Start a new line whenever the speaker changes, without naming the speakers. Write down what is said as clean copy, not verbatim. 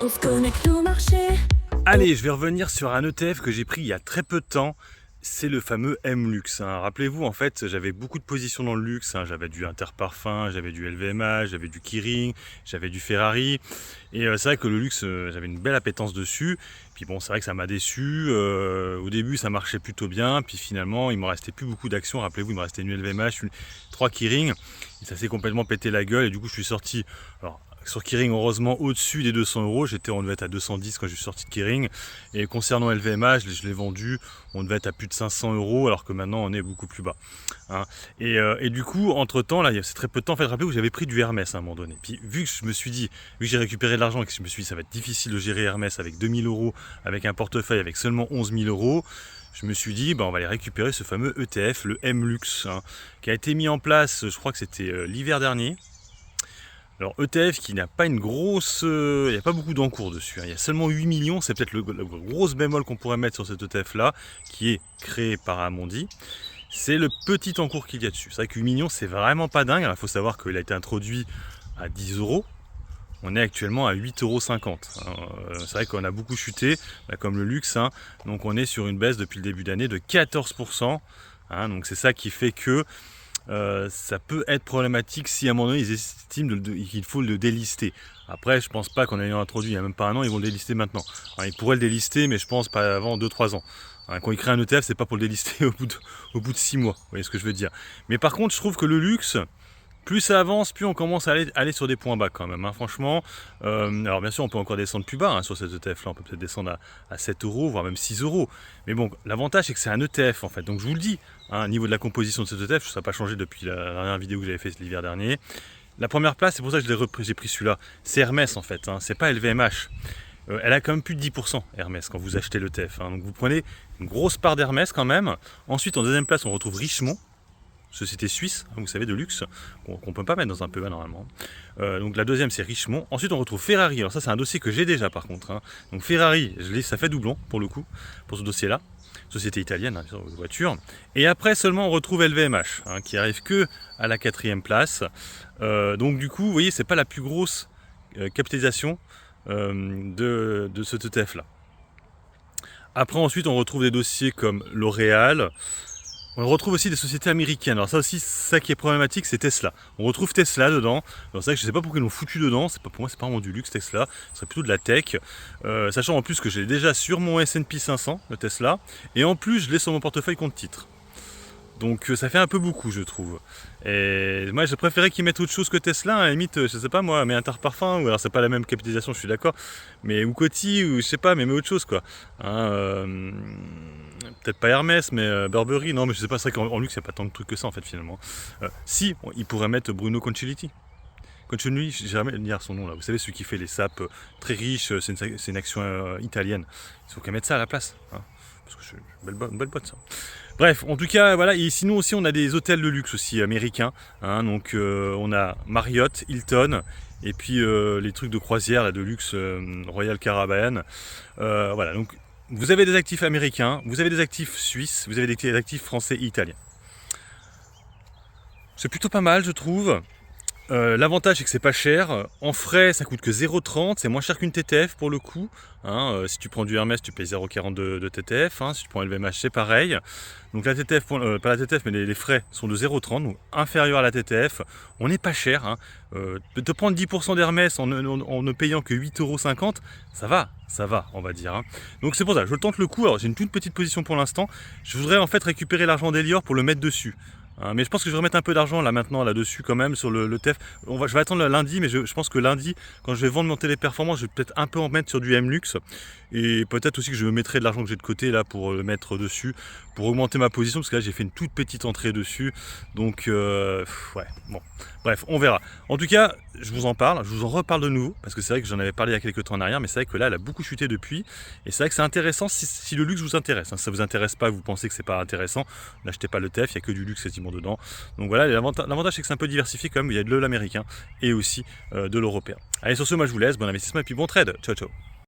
On se connecte au marché.
Allez, je vais revenir sur un ETF que j'ai pris il y a très peu de temps. C'est le fameux MLUX. Rappelez-vous, en fait, j'avais beaucoup de positions dans le luxe. J'avais du Interparfum, j'avais du LVMH, j'avais du Kering, j'avais du Ferrari. Et c'est vrai que le luxe, j'avais une belle appétence dessus. Puis bon, c'est vrai que ça m'a déçu. Au début, ça marchait plutôt bien. Puis finalement, il me restait plus beaucoup d'actions. Rappelez-vous, il me restait une LVMH, trois Kering. Et ça s'est complètement pété la gueule. Et du coup, je suis sorti. Alors, sur Kering, heureusement, au-dessus des 200 euros. On devait être à 210 quand je suis sorti de Kering. Et concernant LVMH, je l'ai vendu, on devait être à plus de 500 euros, alors que maintenant on est beaucoup plus bas. Et du coup, entre temps, là, c'est très peu de temps, en fait, rappelez-vous, j'avais pris du Hermès à un moment donné. Puis vu que je me suis dit, vu que j'ai récupéré de l'argent et que je me suis dit, ça va être difficile de gérer Hermès avec 2000 euros, avec un portefeuille avec seulement 11 000 euros, je me suis dit, on va aller récupérer ce fameux ETF, le MLUX, qui a été mis en place, je crois que c'était l'hiver dernier. Alors ETF qui n'a pas une grosse... il n'y a pas beaucoup d'encours dessus. Il y a seulement 8 millions. C'est peut-être le gros bémol qu'on pourrait mettre sur cet ETF là, qui est créé par Amundi. C'est le petit encours qu'il y a dessus. C'est vrai que 8 millions, c'est vraiment pas dingue. Il faut savoir qu'il a été introduit à 10 euros. On est actuellement à 8,50 €. C'est vrai qu'on a beaucoup chuté, comme le luxe. Donc on est sur une baisse depuis le début d'année de 14%. Donc c'est ça qui fait que ça peut être problématique si à un moment donné ils estiment qu'il faut le délister. Après, je pense pas qu'en ayant introduit il n'y a même pas un an, ils vont le délister maintenant. Ils pourraient le délister, mais je pense pas avant 2-3 ans. Quand ils créent un ETF, c'est pas pour le délister au bout de 6 mois. Vous voyez ce que je veux dire. Mais par contre, je trouve que le luxe, plus ça avance, plus on commence à aller sur des points bas quand même. Franchement, alors bien sûr, on peut encore descendre plus bas sur cet ETF là. On peut peut-être descendre à 7 euros, voire même 6 euros. Mais bon, l'avantage c'est que c'est un ETF en fait. Donc je vous le dis, au niveau de la composition de cet ETF, ça n'a pas changé depuis la dernière vidéo que j'avais faite l'hiver dernier. La première place, c'est pour ça que j'ai pris celui-là. C'est Hermès en fait, c'est pas LVMH. Elle a quand même plus de 10% Hermès quand vous achetez l'ETF. Donc vous prenez une grosse part d'Hermès quand même. Ensuite, en deuxième place, on retrouve Richemont. Société suisse, vous savez, de luxe, qu'on ne peut pas mettre dans un PEA normalement. Donc la deuxième c'est Richemont. Ensuite on retrouve Ferrari. Alors ça c'est un dossier que j'ai déjà par contre. Donc Ferrari, ça fait doublon pour le coup, pour ce dossier-là. Société italienne, sur de voitures. Et après seulement on retrouve LVMH, qui arrive que à la 4e place. Donc du coup, vous voyez, c'est pas la plus grosse capitalisation de ce ETF là. Après ensuite on retrouve des dossiers comme L'Oréal. On retrouve aussi des sociétés américaines. Alors ça aussi, ça qui est problématique, c'est Tesla. On retrouve Tesla dedans. Alors c'est vrai que je ne sais pas pourquoi ils l'ont foutu dedans. Pour moi, c'est pas vraiment du luxe Tesla. Ce serait plutôt de la tech. Sachant en plus que j'ai déjà sur mon S&P 500 le Tesla. Et en plus, je l'ai sur mon portefeuille compte titre. Donc ça fait un peu beaucoup, je trouve. Et moi, je préférais qu'ils mettent autre chose que Tesla. À la limite, je sais pas moi, mais Interparfum, ou alors c'est pas la même capitalisation, je suis d'accord. Mais ou Coty, ou je sais pas, mais autre chose quoi. Peut-être pas Hermès, mais Burberry, non, mais je sais pas, c'est vrai qu'en luxe, il n'y a pas tant de trucs que ça en fait finalement. Si, ils pourraient mettre Bruno Conciliati. Conciliati, j'ai jamais dire son nom là. Vous savez, celui qui fait les sapes très riches, c'est une action italienne. Il faut qu'à mettre ça à la place. Parce que c'est une belle boîte ça. Bref, en tout cas, voilà. Et sinon aussi, on a des hôtels de luxe aussi américains. Donc on a Marriott, Hilton, et puis les trucs de croisière là, de luxe Royal Caribbean. Voilà, donc vous avez des actifs américains, vous avez des actifs suisses, vous avez des actifs français et italiens. C'est plutôt pas mal, je trouve. L'avantage c'est que c'est pas cher. En frais, ça coûte que 0,30, c'est moins cher qu'une TTF pour le coup. Si tu prends du Hermès, tu payes 0,42 de TTF. Si tu prends LVMH, c'est pareil. Donc la TTF, pas la TTF, mais les frais sont de 0,30, donc inférieur à la TTF. On n'est pas cher. De prendre 10% d'Hermès en ne payant que 8,50 €, ça va, on va dire. Donc c'est pour ça, je tente le coup. Alors j'ai une toute petite position pour l'instant. Je voudrais en fait récupérer l'argent d'Elior pour le mettre dessus. Mais je pense que je vais remettre un peu d'argent là maintenant là-dessus quand même sur le TEF. Je vais attendre le lundi, mais je pense que lundi, quand je vais vendre mon téléperformance, je vais peut-être un peu en mettre sur du MLUX. Et peut-être aussi que je mettrai de l'argent que j'ai de côté là pour le mettre dessus, pour augmenter ma position, parce que là j'ai fait une toute petite entrée dessus. Donc ouais, bon. Bref, on verra. En tout cas, je vous en parle, je vous en reparle de nouveau, parce que c'est vrai que j'en avais parlé il y a quelques temps en arrière, mais c'est vrai que là, elle a beaucoup chuté depuis. Et c'est vrai que c'est intéressant si le luxe vous intéresse. Si ça vous intéresse pas, vous pensez que c'est pas intéressant, n'achetez pas le TEF, il n'y a que du luxe quasiment dedans. Donc voilà, l'avantage c'est que c'est un peu diversifié quand même, il y a de l'américain et aussi de l'européen. Allez, sur ce, moi je vous laisse, bon investissement et puis bon trade. Ciao, ciao.